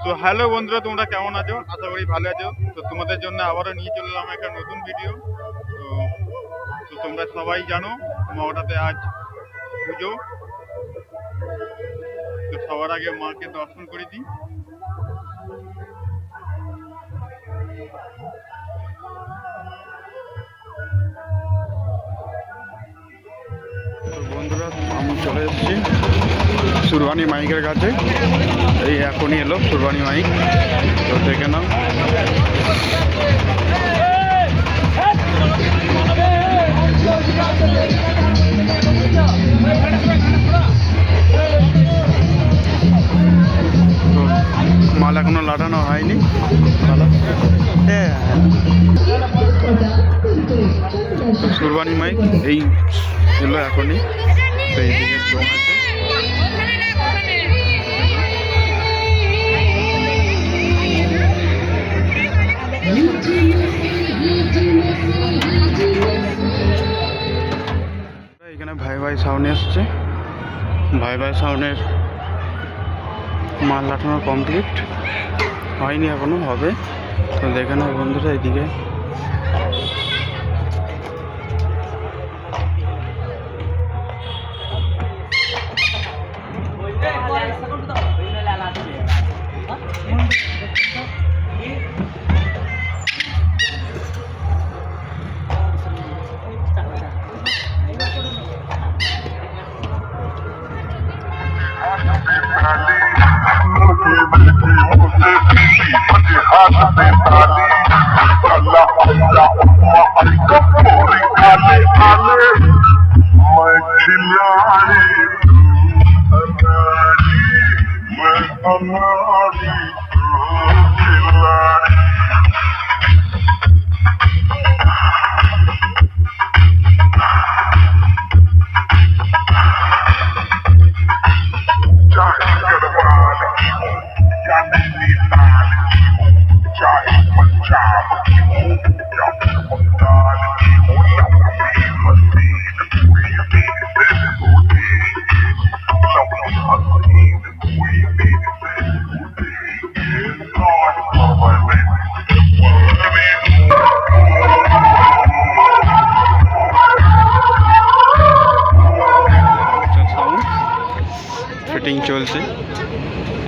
তো হ্যালো বন্ধুরা, তোমরা কেমন আছো? আশা করি ভালো আছো। তো তোমাদের জন্য আবারও নিয়ে চলে এলাম একটা নতুন ভিডিও। তো তো তোমরা সবাই জানো মহাটাতে আজ পুজো। তো সবার আগে মাকে দর্শন করে দিই। তো বন্ধুরা, আমি চলে এসেছি সুরবানি মাইকের কাছে। এই এখনই এলো সুরবানি মাইক, তো দেখে নাও। তো মাল এখনো লাগানো হয়নি। তো সুরবানি মাইক এই এলো এখনই। তো এইদিকে চোখ আছে। এখানে ভাই ভাই সাউন্ড এসছে। ভাই ভাই সাউন্ডের মাল লাটানো কমপ্লিট হয়নি, এখনো হবে। তো দেখে নাও বন্ধুরা, এইদিকে ফিটিং চলছে।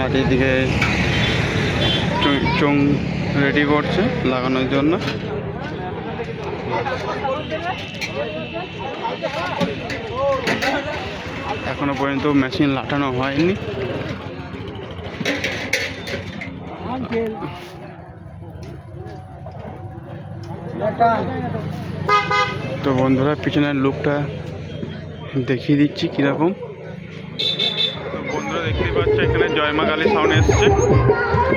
আর এদিকে চোং রেডি করছে লাগানোর জন্য। এখনো পর্যন্ত মেশিন লাগানো হয়নি। তো বন্ধুরা, পিছনের লুকটা দেখিয়ে দিচ্ছি কিরকম। তো বন্ধুরা দেখতেই পাচ্ছ, এখানে জয়মা কালী সাউন্ড এসছে।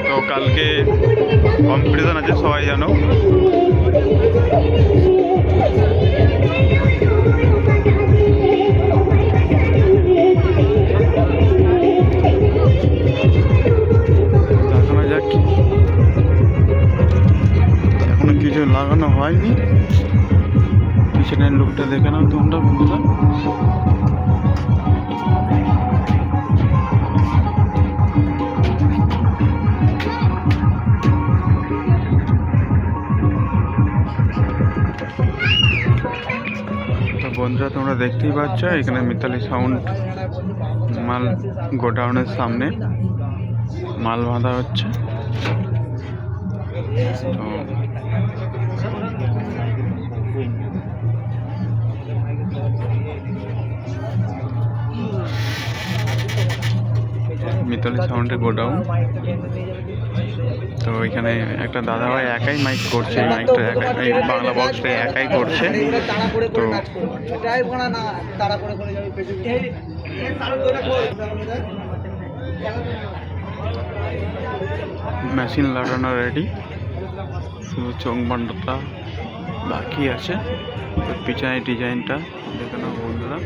তো কালকে কম্পিটিশন আছে, সবাই জানো। দেখানো যাক, এখনো কিছু লাগানো হয়নি। পিছনের লুকটা দেখে নাও তোমরা বন্ধুরা। তো বন্ধুরা, তোমরা দেখতেই পাচ্ছ এখানে মিতালি সাউন্ড মাল গোডাউনের সামনে মাল বাঁধা হচ্ছে। তো মিতালি সাউন্ডের গোডাউন। তো এখানে একটা দাদা ভাই একাই মাইক করছে, এই মাইকটা একাই, এই বাংলা বক্সটা একাই করছে। তো মেশিন লাগানো রেডি, শুধু চোখ বান্ডটা বাকি আছে। তো পিছনে ডিজাইনটা দেখে নাও বন্ধুরা।